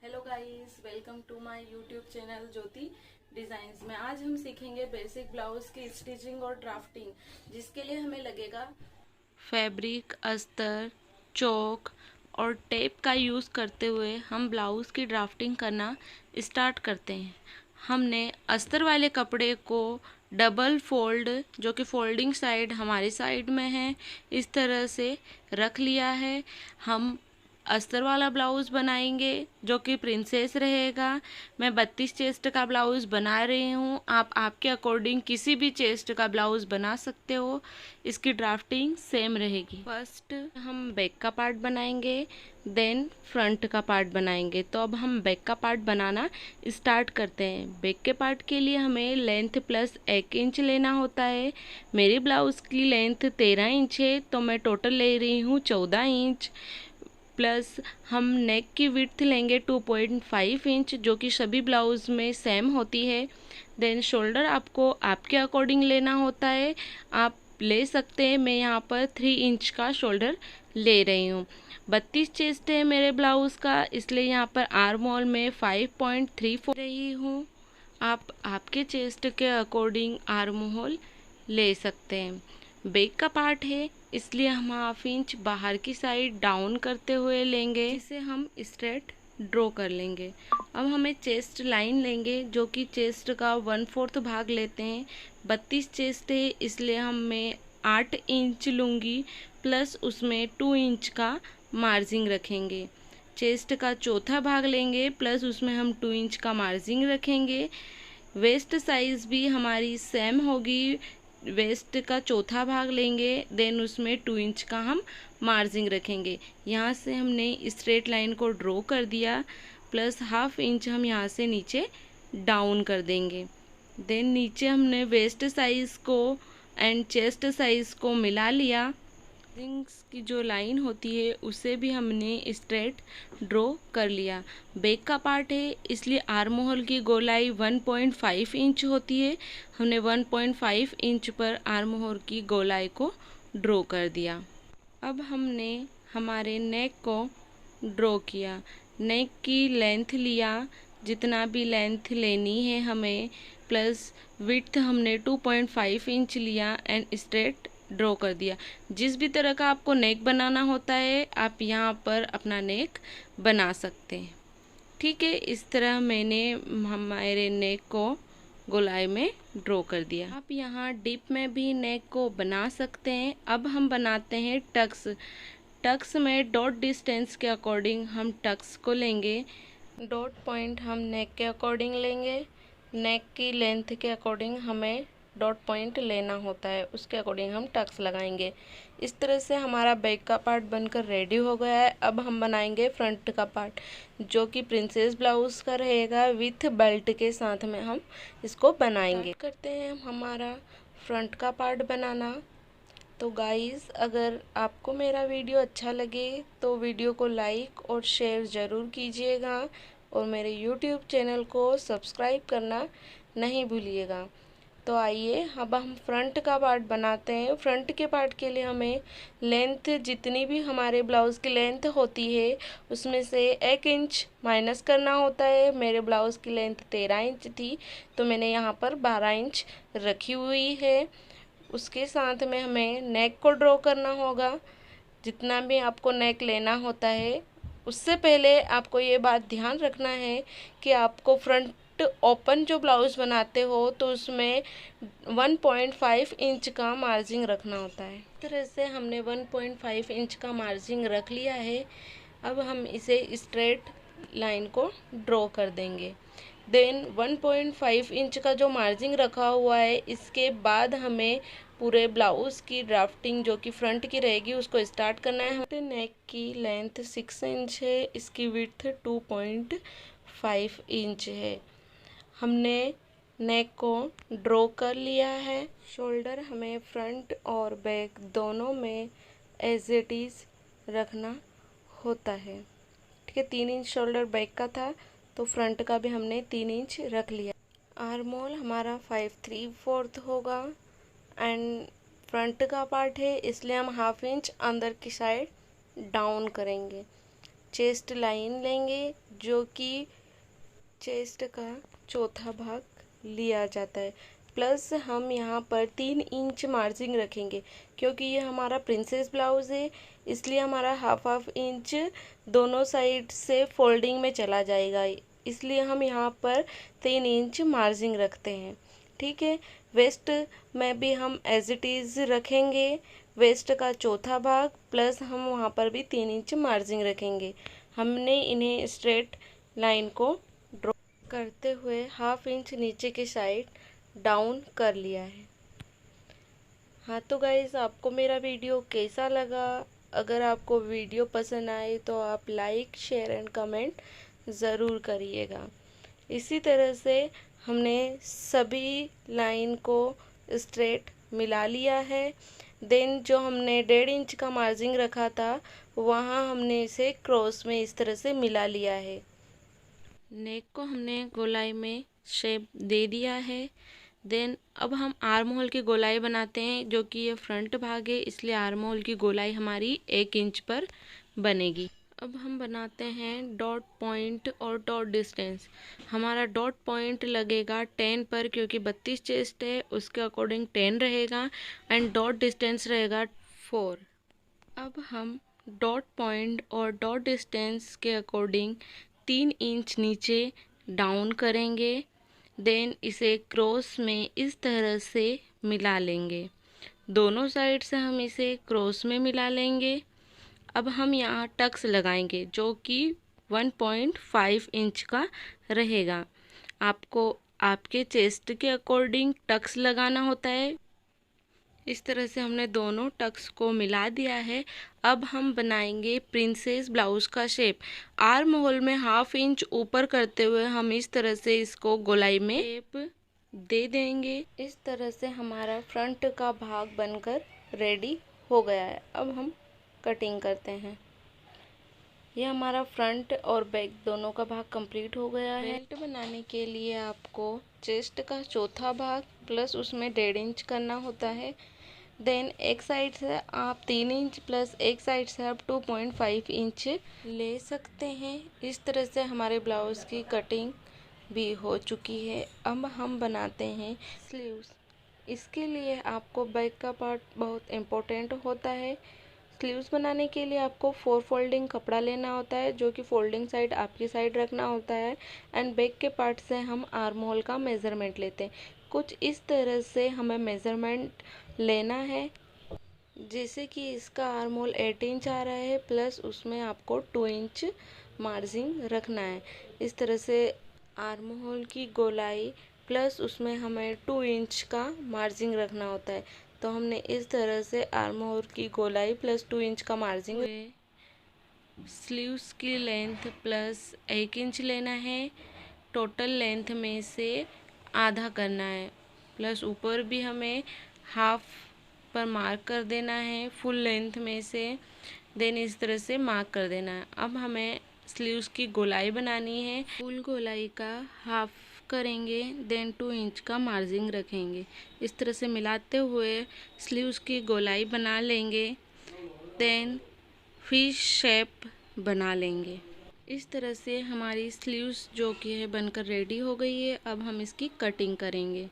Hello guys, welcome to my YouTube channel Jyoti designs में। आज हम सीखेंगे बेसिक ब्लाउज की स्टिचिंग और ड्राफ्टिंग, जिसके लिए हमें लगेगा फैब्रिक, अस्तर, चौक और टेप का यूज़ करते हुए हम ब्लाउज की ड्राफ्टिंग करना स्टार्ट करते हैं। हमने अस्तर वाले कपड़े को डबल फोल्ड, जो कि फोल्डिंग साइड हमारी साइड में है, इस तरह से रख लिया है। हम अस्तर वाला ब्लाउज़ बनाएंगे जो कि प्रिंसेस रहेगा। मैं 32 चेस्ट का ब्लाउज़ बना रही हूँ। आप आपके अकॉर्डिंग किसी भी चेस्ट का ब्लाउज़ बना सकते हो। इसकी ड्राफ्टिंग सेम रहेगी। फर्स्ट हम बैक का पार्ट बनाएंगे, देन फ्रंट का पार्ट बनाएंगे। तो अब हम बैक का पार्ट बनाना स्टार्ट करते हैं। बैक के पार्ट के लिए हमें लेंथ प्लस 1 इंच लेना होता है। मेरी ब्लाउज़ की लेंथ 13 इंच है, तो मैं टोटल ले रही हूँ 14 इंच। प्लस हम नेक की विड्थ लेंगे 2.5 इंच, जो कि सभी ब्लाउज में सेम होती है। देन शोल्डर आपको आपके अकॉर्डिंग लेना होता है, आप ले सकते हैं। मैं यहाँ पर 3 इंच का शोल्डर ले रही हूँ। 32 चेस्ट है मेरे ब्लाउज़ का, इसलिए यहाँ पर आर्म होल में 5.34 रही हूँ। आप आपके चेस्ट के अकॉर्डिंग आर्म होल ले सकते हैं। बैक का पार्ट है, इसलिए हम 1/2 इंच बाहर की साइड डाउन करते हुए लेंगे, जिसे हम स्ट्रेट ड्रॉ कर लेंगे। अब हमें चेस्ट लाइन लेंगे, जो कि चेस्ट का 1/4 भाग लेते हैं। 32 चेस्ट है, इसलिए हम मैं 8 इंच लूँगी, प्लस उसमें 2 इंच का मार्जिन रखेंगे। चेस्ट का चौथा भाग लेंगे, प्लस उसमें हम 2 इंच का मार्जिन रखेंगे। वेस्ट साइज़ भी हमारी सेम होगी। वेस्ट का चौथा भाग लेंगे, देन उसमें 2 इंच का हम मार्जिन रखेंगे। यहाँ से हमने स्ट्रेट लाइन को ड्रॉ कर दिया, प्लस 1/2 इंच हम यहाँ से नीचे डाउन कर देंगे। देन नीचे हमने वेस्ट साइज़ को एंड चेस्ट साइज़ को मिला लिया। रिंग्स की जो लाइन होती है उसे भी हमने स्ट्रेट ड्रॉ कर लिया। बैक का पार्ट है, इसलिए आर्म होल की गोलाई 1.5 इंच होती है। हमने 1.5 इंच पर आर्म होल की गोलाई को ड्रॉ कर दिया। अब हमने हमारे नेक को ड्रॉ किया। नेक की लेंथ लिया, जितना भी लेंथ लेनी है हमें, प्लस विड्थ हमने 2.5 इंच लिया एंड स्ट्रेट ड्रॉ कर दिया। जिस भी तरह का आपको नेक बनाना होता है, आप यहाँ पर अपना नेक बना सकते हैं। ठीक है, इस तरह मैंने हमारे नेक को गोलाई में ड्रॉ कर दिया। आप यहाँ डिप में भी नेक को बना सकते हैं। अब हम बनाते हैं टक्स। टक्स में डॉट डिस्टेंस के अकॉर्डिंग हम टक्स को लेंगे। डॉट पॉइंट हम नेक के अकॉर्डिंग लेंगे। नेक की लेंथ के अकॉर्डिंग हमें डॉट पॉइंट लेना होता है, उसके अकॉर्डिंग हम टक्स लगाएंगे। इस तरह से हमारा बैक का पार्ट बनकर रेडी हो गया है। अब हम बनाएंगे फ्रंट का पार्ट, जो कि प्रिंसेस ब्लाउज का रहेगा। विथ बेल्ट के साथ में हम इसको बनाएंगे। करते हैं हम हमारा फ्रंट का पार्ट बनाना। तो गाइस, अगर आपको मेरा वीडियो अच्छा लगे तो वीडियो को लाइक और शेयर ज़रूर कीजिएगा, और मेरे यूट्यूब चैनल को सब्सक्राइब करना नहीं भूलिएगा। तो आइए अब हम फ्रंट का पार्ट बनाते हैं। फ्रंट के पार्ट के लिए हमें लेंथ, जितनी भी हमारे ब्लाउज़ की लेंथ होती है उसमें से 1 इंच माइनस करना होता है। मेरे ब्लाउज़ की लेंथ 13 इंच थी, तो मैंने यहाँ पर 12 इंच रखी हुई है। उसके साथ में हमें नेक को ड्रॉ करना होगा। जितना भी आपको नेक लेना होता है, उससे पहले आपको ये बात ध्यान रखना है कि आपको फ्रंट ओपन जो ब्लाउज़ बनाते हो तो उसमें 1.5 इंच का मार्जिन रखना होता है। इस तरह से हमने 1.5 इंच का मार्जिन रख लिया है। अब हम इसे स्ट्रेट लाइन को ड्रॉ कर देंगे। देन 1.5 इंच का जो मार्जिन रखा हुआ है, इसके बाद हमें पूरे ब्लाउज़ की ड्राफ्टिंग, जो कि फ्रंट की रहेगी, उसको स्टार्ट करना है। हमारे नेक की लेंथ 6 इंच है, इसकी विड्थ 2.5 इंच है। हमने नेक को ड्रॉ कर लिया है। शोल्डर हमें फ्रंट और बैक दोनों में एज इट इज़ रखना होता है। ठीक है, 3 इंच शोल्डर बैक का था, तो फ्रंट का भी हमने 3 इंच रख लिया। आर्म होल हमारा 5/3 होगा एंड फ्रंट का पार्ट है, इसलिए हम 1/2 इंच अंदर की साइड डाउन करेंगे। चेस्ट लाइन लेंगे जो कि चेस्ट का चौथा भाग लिया जाता है, प्लस हम यहाँ पर 3 इंच मार्जिन रखेंगे क्योंकि ये हमारा प्रिंसेस ब्लाउज है, इसलिए हमारा हाफ इंच दोनों साइड से फोल्डिंग में चला जाएगा, इसलिए हम यहाँ पर 3 इंच मार्जिन रखते हैं। ठीक है, वेस्ट में भी हम एज इट इज़ रखेंगे, वेस्ट का चौथा भाग प्लस हम वहाँ पर भी 3 इंच मार्जिन रखेंगे। हमने इन्हें स्ट्रेट लाइन को ड्रॉ करते हुए हाफ इंच नीचे के साइड डाउन कर लिया है। हाँ तो गाइस, आपको मेरा वीडियो कैसा लगा? अगर आपको वीडियो पसंद आए तो आप लाइक, शेयर एंड कमेंट ज़रूर करिएगा। इसी तरह से हमने सभी लाइन को स्ट्रेट मिला लिया है। देन जो हमने 1.5 इंच का मार्जिन रखा था वहाँ हमने इसे क्रॉस में इस तरह से मिला लिया है। नेक को हमने गोलाई में शेप दे दिया है। देन अब हम आर्म होल की गोलाई बनाते हैं, जो कि ये फ्रंट भाग है, इसलिए आर्म होल की गोलाई हमारी 1 इंच पर बनेगी। अब हम बनाते हैं डॉट पॉइंट और डॉट डिस्टेंस। हमारा डॉट पॉइंट लगेगा 10 पर, क्योंकि 32 चेस्ट है, उसके अकॉर्डिंग 10 रहेगा, एंड डॉट डिस्टेंस रहेगा 4। अब हम डॉट पॉइंट और डॉट डिस्टेंस के अकॉर्डिंग 3 इंच नीचे डाउन करेंगे। देन इसे क्रॉस में इस तरह से मिला लेंगे, दोनों साइड से हम इसे क्रॉस में मिला लेंगे। अब हम यहाँ टक्स लगाएंगे जो कि 1.5 इंच का रहेगा। आपको आपके चेस्ट के अकॉर्डिंग टक्स लगाना होता है। इस तरह से हमने दोनों टक्स को मिला दिया है। अब हम बनाएंगे प्रिंसेस ब्लाउज का शेप। आर्म होल में हाफ इंच ऊपर करते हुए हम इस तरह से इसको गोलाई में शेप दे देंगे। इस तरह से हमारा फ्रंट का भाग बनकर रेडी हो गया है। अब हम कटिंग करते हैं। ये हमारा फ्रंट और बैक दोनों का भाग कंप्लीट हो गया है। बेल्ट बनाने के लिए आपको चेस्ट का चौथा भाग प्लस उसमें 1.5 इंच करना होता है। देन एक साइड से आप 3 इंच प्लस एक साइड से आप 2.5 इंच ले सकते हैं। इस तरह से हमारे ब्लाउज की कटिंग भी हो चुकी है। अब हम बनाते हैं स्लीव्स। इसके लिए आपको बैक का पार्ट बहुत इम्पोर्टेंट होता है। स्लीव्स बनाने के लिए आपको 4 फोल्डिंग कपड़ा लेना होता है, जो कि फोल्डिंग साइड आपकी साइड रखना होता है, एंड बैक के पार्ट से हम आर्म होल का मेज़रमेंट लेते हैं। कुछ इस तरह से हमें मेज़रमेंट लेना है, जैसे कि इसका आर्म होल 8 इंच आ रहा है, प्लस उसमें आपको 2 इंच मार्जिन रखना है। इस तरह से आर्म होल की गोलाई प्लस उसमें हमें 2 इंच का मार्जिन रखना होता है। तो हमने इस तरह से आर्म होल की गोलाई प्लस 2 इंच का मार्जिन। स्लीव्स की लेंथ प्लस 1 इंच लेना है। टोटल लेंथ में से आधा करना है, प्लस ऊपर भी हमें हाफ पर मार्क कर देना है फुल लेंथ में से। देन इस तरह से मार्क कर देना है। अब हमें स्लीव्स की गोलाई बनानी है। फुल गोलाई का हाफ करेंगे, देन 2 इंच का मार्जिन रखेंगे। इस तरह से मिलाते हुए स्लीव्स की गोलाई बना लेंगे। देन फिश शेप बना लेंगे। इस तरह से हमारी स्लीव्स जो कि है बनकर रेडी हो गई है। अब हम इसकी कटिंग करेंगे।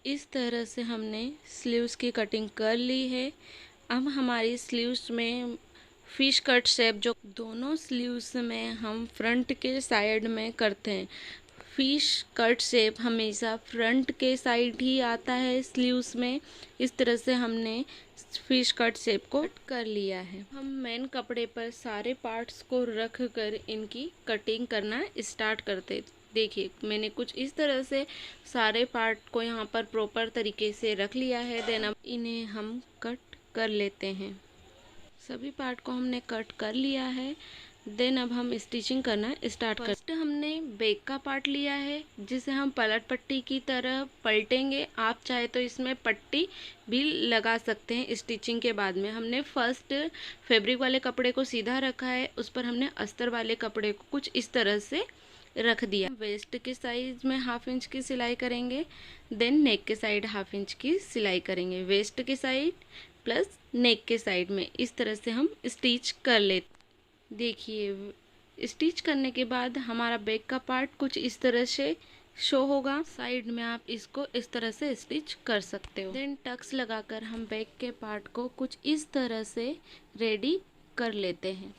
इस तरह से हमने स्लीव्स की कटिंग कर ली है। अब हमारी स्लीव्स में फिश कट शेप जो दोनों स्लीव्स में हम फ्रंट के साइड में करते हैं। फिश कट शेप हमेशा फ्रंट के साइड ही आता है स्लीव्स में। इस तरह से हमने फिश कट शेप को कट कर लिया है। हम मेन कपड़े पर सारे पार्ट्स को रख कर इनकी कटिंग करना स्टार्ट करते। देखिए, मैंने कुछ इस तरह से सारे पार्ट को यहाँ पर प्रॉपर तरीके से रख लिया है। देन अब इन्हें हम कट कर लेते हैं। सभी पार्ट को हमने कट कर लिया है। देन अब हम स्टिचिंग करना स्टार्ट करते हैं। फर्स्ट हमने बैक का पार्ट लिया है, जिसे हम पलट पट्टी की तरह पलटेंगे। आप चाहे तो इसमें पट्टी भी लगा सकते हैं। स्टिचिंग के बाद में हमने फर्स्ट फैब्रिक वाले कपड़े को सीधा रखा है, उस पर हमने अस्तर वाले कपड़े को कुछ इस तरह से रख दिया। वेस्ट के साइज में हाफ इंच की सिलाई करेंगे। देन नेक के साइड हाफ इंच की सिलाई करेंगे। वेस्ट के साइड प्लस नेक के साइड में इस तरह से हम स्टिच कर लेते। देखिए स्टिच करने के बाद हमारा बैक का पार्ट कुछ इस तरह से शो होगा। साइड में आप इसको इस तरह से स्टिच कर सकते हो। देन टक्स लगाकर हम बैक के पार्ट को कुछ इस तरह से रेडी कर लेते हैं।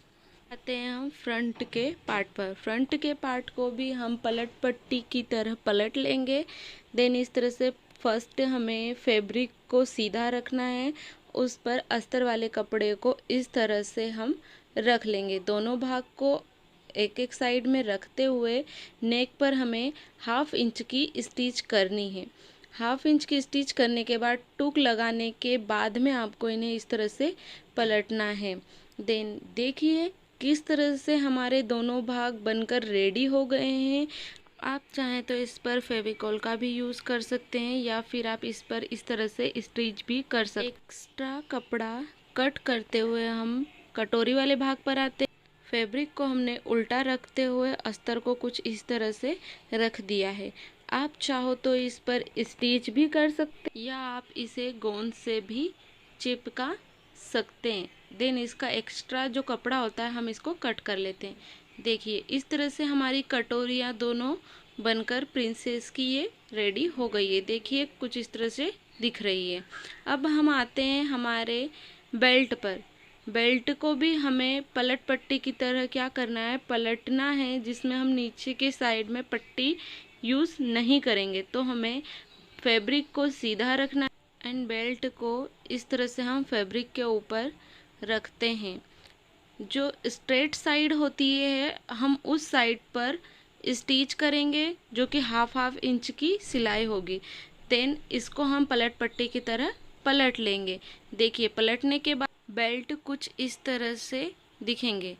आते हैं हम फ्रंट के पार्ट पर। फ्रंट के पार्ट को भी हम पलट पट्टी की तरह पलट लेंगे। देन इस तरह से फर्स्ट हमें फैब्रिक को सीधा रखना है, उस पर अस्तर वाले कपड़े को इस तरह से हम रख लेंगे। दोनों भाग को एक एक साइड में रखते हुए नेक पर हमें 1/2 इंच की स्टिच करनी है। 1/2 इंच की स्टिच करने के बाद टूक लगाने के बाद में आपको इन्हें इस तरह से पलटना है। देन देखिए किस तरह से हमारे दोनों भाग बनकर रेडी हो गए हैं। आप चाहें तो इस पर फेविकॉल का भी यूज़ कर सकते हैं या फिर आप इस पर इस तरह से स्टिच भी कर सकते हैं। एक्स्ट्रा कपड़ा कट करते हुए हम कटोरी वाले भाग पर आते हैं। फैब्रिक को हमने उल्टा रखते हुए अस्तर को कुछ इस तरह से रख दिया है। आप चाहो तो इस पर स्टिच भी कर सकते हैं या आप इसे गोंद से भी चिपका सकते हैं। देन इसका एक्स्ट्रा जो कपड़ा होता है हम इसको कट कर लेते हैं। देखिए इस तरह से हमारी कटोरियाँ दोनों बनकर प्रिंसेस की ये रेडी हो गई है। देखिए कुछ इस तरह से दिख रही है। अब हम आते हैं हमारे बेल्ट पर। बेल्ट को भी हमें पलट पट्टी की तरह क्या करना है, पलटना है, जिसमें हम नीचे के साइड में पट्टी यूज़ नहीं करेंगे। तो हमें फैब्रिक को सीधा रखना है एंड बेल्ट को इस तरह से हम फैब्रिक के ऊपर रखते हैं। जो स्ट्रेट साइड होती है हम उस साइड पर स्टिच करेंगे जो कि 1/2 इंच की सिलाई होगी। देन इसको हम पलट पट्टी की तरह पलट लेंगे। देखिए पलटने के बाद बेल्ट कुछ इस तरह से दिखेंगे।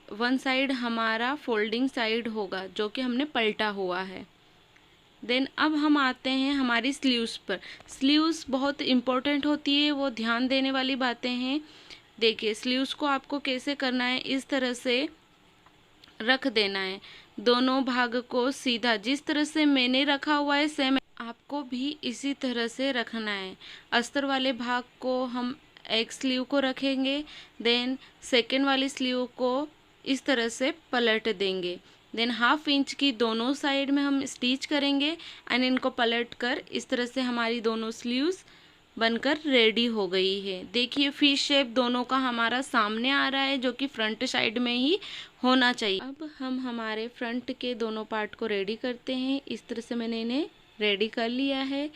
वन साइड हमारा फोल्डिंग साइड होगा जो कि हमने पलटा हुआ है। देन अब हम आते हैं हमारी स्लीव्स पर। स्लीव्स बहुत इम्पोर्टेंट होती है, वो ध्यान देने वाली बातें हैं। देखिए स्लीव्स को आपको कैसे करना है, इस तरह से रख देना है। दोनों भाग को सीधा जिस तरह से मैंने रखा हुआ है सेम आपको भी इसी तरह से रखना है। अस्तर वाले भाग को हम एक स्लीव को रखेंगे, देन सेकेंड वाली स्लीव को इस तरह से पलट देंगे। देन 1/2 इंच की दोनों साइड में हम स्टिच करेंगे एंड इनको पलट कर इस तरह से हमारी दोनों स्लीव्स बनकर रेडी हो गई है। देखिए फिश शेप दोनों का हमारा सामने आ रहा है जो कि फ्रंट साइड में ही होना चाहिए। अब हम हमारे फ्रंट के दोनों पार्ट को रेडी करते हैं। इस तरह से मैंने इन्हें रेडी कर लिया है।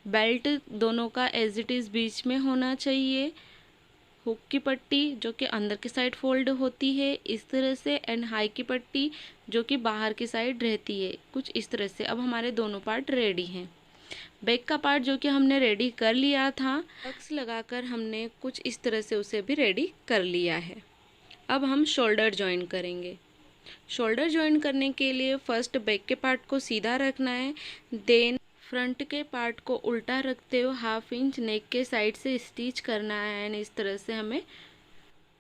बेल्ट दोनों का एज इट इज़ बीच में होना चाहिए। हुक की पट्टी जो कि अंदर की साइड फोल्ड होती है इस तरह से, एंड हाई की पट्टी जो कि बाहर की साइड रहती है कुछ इस तरह से। अब हमारे दोनों पार्ट रेडी हैं। बैक का पार्ट जो कि हमने रेडी कर लिया था, टक्स लगाकर हमने कुछ इस तरह से उसे भी रेडी कर लिया है। अब हम शोल्डर जॉइन करेंगे। शोल्डर जॉइन करने के लिए फर्स्ट बैक के पार्ट को सीधा रखना है, देन फ्रंट के पार्ट को उल्टा रखते हुए 1/2 इंच नेक के साइड से स्टिच करना है एंड इस तरह से हमें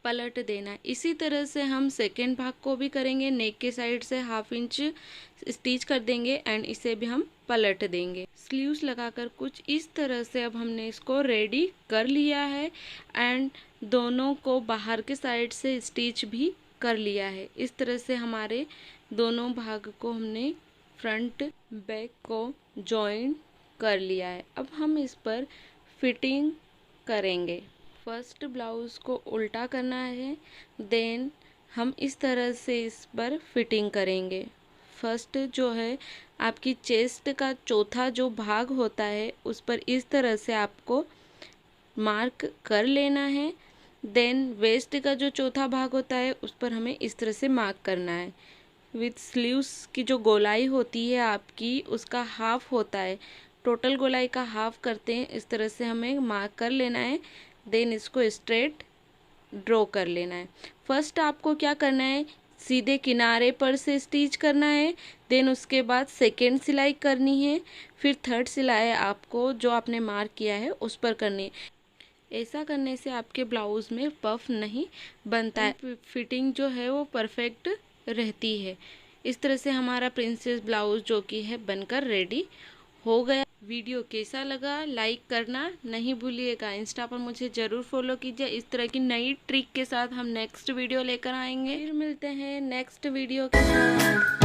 पलट देना है। इसी तरह से हम सेकेंड भाग को भी करेंगे। नेक के साइड से 1/2 इंच स्टिच कर देंगे एंड इसे भी हम पलट देंगे। स्लीव्स लगाकर कुछ इस तरह से अब हमने इसको रेडी कर लिया है एंड दोनों को बाहर के साइड से स्टिच भी कर लिया है। इस तरह से हमारे दोनों भाग को हमने फ्रंट बैक को जॉइन कर लिया है। अब हम इस पर फिटिंग करेंगे। फर्स्ट ब्लाउज़ को उल्टा करना है, देन हम इस तरह से इस पर फिटिंग करेंगे। फर्स्ट जो है आपकी चेस्ट का चौथा जो भाग होता है उस पर इस तरह से आपको मार्क कर लेना है। देन वेस्ट का जो चौथा भाग होता है उस पर हमें इस तरह से मार्क करना है। विथ स्लीव्स की जो गोलाई होती है आपकी उसका हाफ होता है, टोटल गोलाई का हाफ करते हैं। इस तरह से हमें मार्क कर लेना है, देन इसको स्ट्रेट ड्रॉ कर लेना है। फर्स्ट आपको क्या करना है, सीधे किनारे पर से स्टिच करना है, देन उसके बाद सेकेंड सिलाई करनी है, फिर थर्ड सिलाई आपको जो आपने मार्क किया है उस पर करनी है। ऐसा करने से आपके ब्लाउज़ में पफ नहीं बनता है, फिटिंग जो है वो परफेक्ट रहती है। इस तरह से हमारा प्रिंसेस ब्लाउज़ जो कि है बनकर रेडी हो गया। वीडियो कैसा लगा लाइक करना नहीं भूलिएगा। इंस्टा पर मुझे ज़रूर फॉलो कीजिए। इस तरह की नई ट्रिक के साथ हम नेक्स्ट वीडियो लेकर आएंगे। फिर मिलते हैं नेक्स्ट वीडियो के साथ।